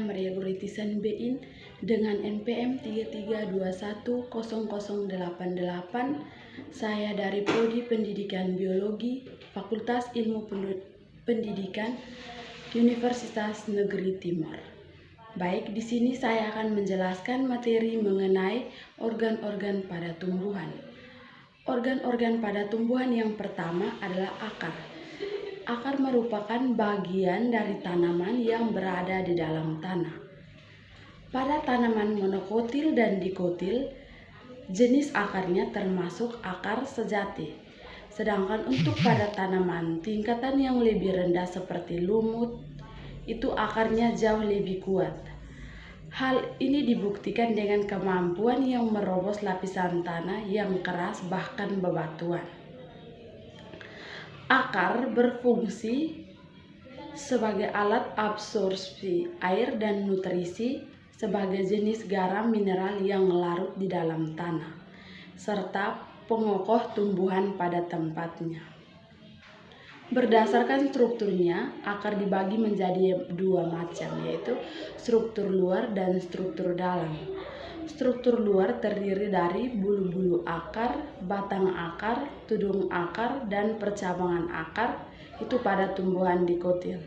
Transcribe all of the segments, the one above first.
Maria Guritisan BIN dengan NPM 33210088. Saya dari Prodi Pendidikan Biologi, Fakultas Ilmu Pendidikan, Universitas Negeri Timur. Baik, di sini saya akan menjelaskan materi mengenai organ-organ pada tumbuhan. Organ-organ pada tumbuhan yang pertama adalah akar. Akar merupakan bagian dari tanaman yang berada di dalam tanah. Pada tanaman monokotil dan dikotil, jenis akarnya termasuk akar sejati. Sedangkan untuk pada tanaman tingkatan yang lebih rendah seperti lumut, itu akarnya jauh lebih kuat. Hal ini dibuktikan dengan kemampuan yang merobos lapisan tanah yang keras bahkan bebatuan. Akar berfungsi sebagai alat absorpsi air dan nutrisi sebagai jenis garam mineral yang larut di dalam tanah, serta pengokoh tumbuhan pada tempatnya. Berdasarkan strukturnya, akar dibagi menjadi dua macam, yaitu struktur luar dan struktur dalam. Struktur luar terdiri dari bulu-bulu akar, batang akar, tudung akar, dan percabangan akar, itu pada tumbuhan dikotil.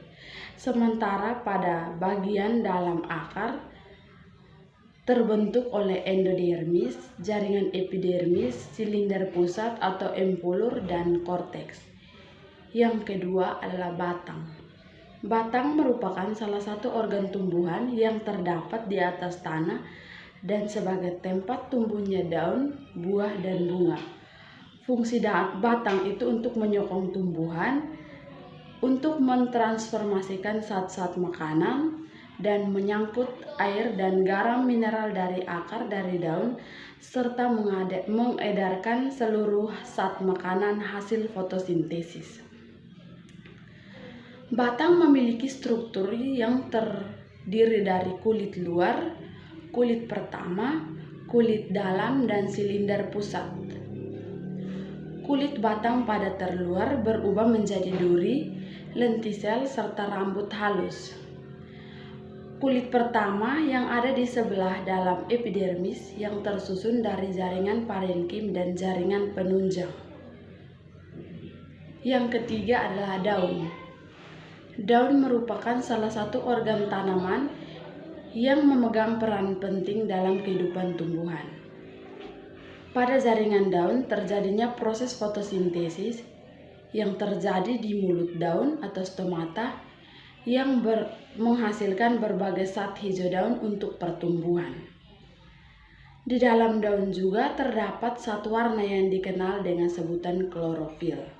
Sementara pada bagian dalam akar terbentuk oleh endodermis, jaringan epidermis, silinder pusat atau empulur, dan korteks. Yang kedua adalah batang. Batang merupakan salah satu organ tumbuhan yang terdapat di atas tanah dan sebagai tempat tumbuhnya daun, buah, dan bunga. Fungsi batang itu untuk menyokong tumbuhan, untuk mentransformasikan zat-zat makanan, dan menyangkut air dan garam mineral dari akar dari daun, serta mengedarkan seluruh zat makanan hasil fotosintesis. Batang memiliki struktur yang terdiri dari kulit luar, kulit pertama, kulit dalam, dan silinder pusat. Kulit batang pada terluar berubah menjadi duri, lentisel, serta rambut halus. Kulit pertama yang ada di sebelah dalam epidermis yang tersusun dari jaringan parenkim dan jaringan penunjang. Yang ketiga adalah daun. Daun merupakan salah satu organ tanaman yang memegang peran penting dalam kehidupan tumbuhan. Pada jaringan daun terjadinya proses fotosintesis yang terjadi di mulut daun atau stomata yang menghasilkan berbagai zat hijau daun untuk pertumbuhan. Di dalam daun juga terdapat zat warna yang dikenal dengan sebutan klorofil.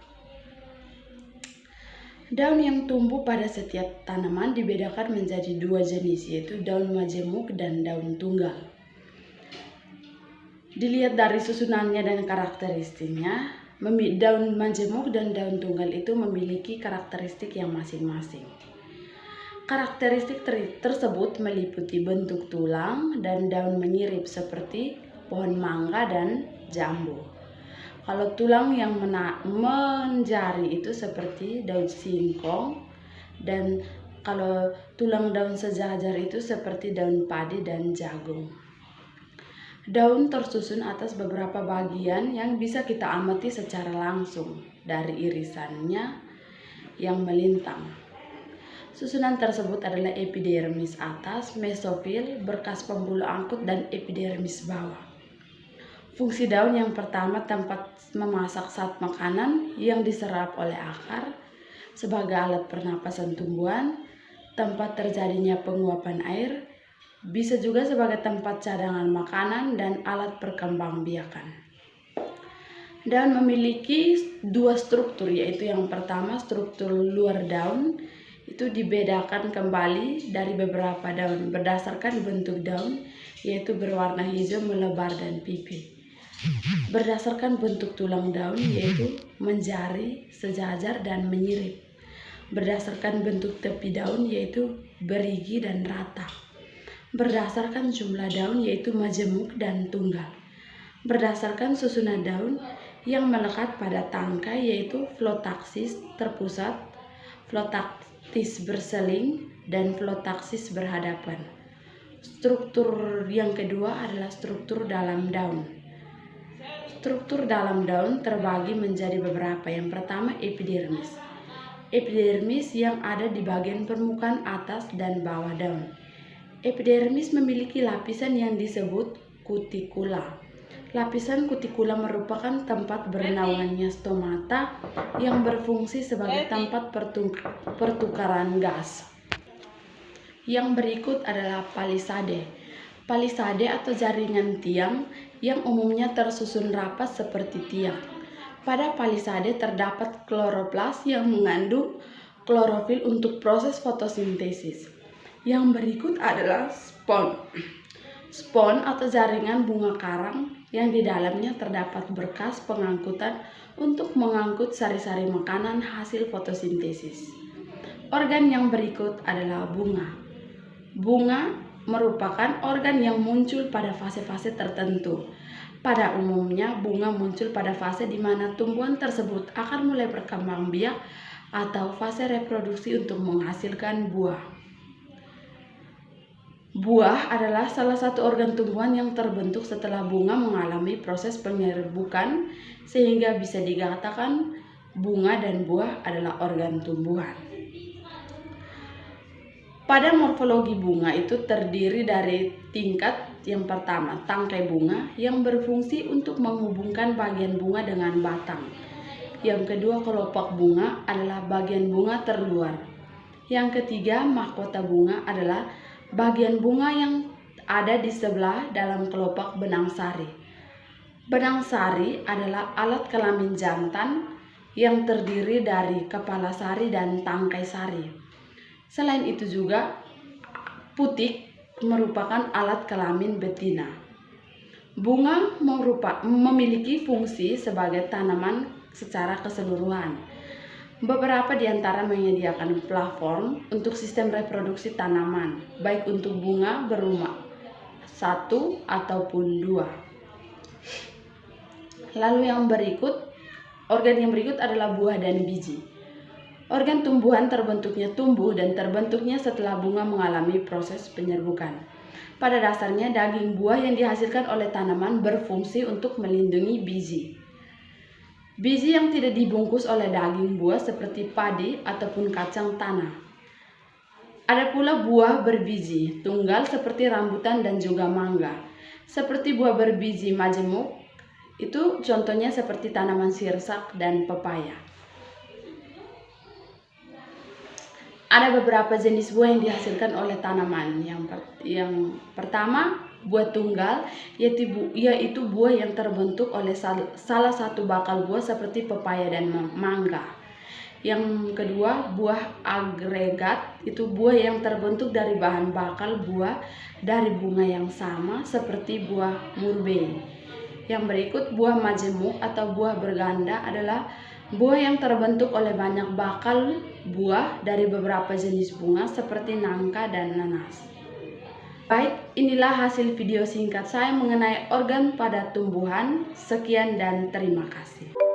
Daun yang tumbuh pada setiap tanaman dibedakan menjadi dua jenis, yaitu daun majemuk dan daun tunggal. Dilihat dari susunannya dan karakteristiknya, daun majemuk dan daun tunggal itu memiliki karakteristik yang masing-masing. Karakteristik tersebut meliputi bentuk tulang dan daun menyirip seperti pohon mangga dan jambu. Kalau tulang yang menjari itu seperti daun singkong, dan kalau tulang daun sejajar itu seperti daun padi dan jagung. Daun tersusun atas beberapa bagian yang bisa kita amati secara langsung dari irisannya yang melintang. Susunan tersebut adalah epidermis atas, mesofil, berkas pembuluh angkut, dan epidermis bawah. Fungsi daun yang pertama tempat memasak zat makanan yang diserap oleh akar sebagai alat pernapasan tumbuhan, tempat terjadinya penguapan air, bisa juga sebagai tempat cadangan makanan dan alat perkembangbiakan. Daun memiliki dua struktur, yaitu yang pertama struktur luar daun itu dibedakan kembali dari beberapa daun berdasarkan bentuk daun, yaitu berwarna hijau, melebar, dan pipih. Berdasarkan bentuk tulang daun, yaitu menjari, sejajar, dan menyirip. Berdasarkan bentuk tepi daun, yaitu berigi dan rata. Berdasarkan jumlah daun, yaitu majemuk dan tunggal. Berdasarkan susunan daun yang melekat pada tangkai, yaitu flotaksis terpusat, flotaktis berseling, dan flotaksis berhadapan. Struktur yang kedua adalah struktur dalam daun. Struktur dalam daun terbagi menjadi beberapa. Yang pertama, epidermis. Epidermis yang ada di bagian permukaan atas dan bawah daun. Epidermis memiliki lapisan yang disebut kutikula. Lapisan kutikula merupakan tempat bernaungnya stomata yang berfungsi sebagai tempat pertukaran gas. Yang berikut adalah palisade. Palisade atau jaringan tiang yang umumnya tersusun rapat seperti tiang. Pada palisade terdapat kloroplas yang mengandung klorofil untuk proses fotosintesis. Yang berikut adalah spon. Spon atau jaringan bunga karang yang di dalamnya terdapat berkas pengangkutan untuk mengangkut sari-sari makanan hasil fotosintesis. Organ yang berikut adalah bunga. Bunga merupakan organ yang muncul pada fase-fase tertentu. Pada umumnya, bunga muncul pada fase di mana tumbuhan tersebut akan mulai berkembang biak atau fase reproduksi untuk menghasilkan buah. Buah adalah salah satu organ tumbuhan yang terbentuk setelah bunga mengalami proses penyerbukan, sehingga bisa dikatakan bunga dan buah adalah organ tumbuhan. Pada morfologi bunga itu terdiri dari tingkat yang pertama, tangkai bunga yang berfungsi untuk menghubungkan bagian bunga dengan batang. Yang kedua, kelopak bunga adalah bagian bunga terluar. Yang ketiga, mahkota bunga adalah bagian bunga yang ada di sebelah dalam kelopak benang sari. Benang sari adalah alat kelamin jantan yang terdiri dari kepala sari dan tangkai sari. Selain itu juga, putik merupakan alat kelamin betina. Bunga memiliki fungsi sebagai tanaman secara keseluruhan. Beberapa di antara menyediakan platform untuk sistem reproduksi tanaman, baik untuk bunga berumah satu ataupun dua. Lalu organ yang berikut adalah buah dan biji. Organ tumbuhan terbentuknya setelah bunga mengalami proses penyerbukan. Pada dasarnya, daging buah yang dihasilkan oleh tanaman berfungsi untuk melindungi biji. Biji yang tidak dibungkus oleh daging buah seperti padi ataupun kacang tanah. Ada pula buah berbiji tunggal seperti rambutan dan juga mangga. Seperti buah berbiji majemuk, itu contohnya seperti tanaman sirsak dan pepaya. Ada beberapa jenis buah yang dihasilkan oleh tanaman. Yang pertama, buah tunggal, yaitu buah yang terbentuk oleh salah satu bakal buah seperti pepaya dan mangga. Yang kedua, buah agregat, itu buah yang terbentuk dari bahan bakal buah dari bunga yang sama seperti buah murbei. Yang berikut, buah majemuk atau buah berganda adalah buah yang terbentuk oleh banyak bakal buah dari beberapa jenis bunga seperti nangka dan nanas. Baik, inilah hasil video singkat saya mengenai organ pada tumbuhan. Sekian dan terima kasih.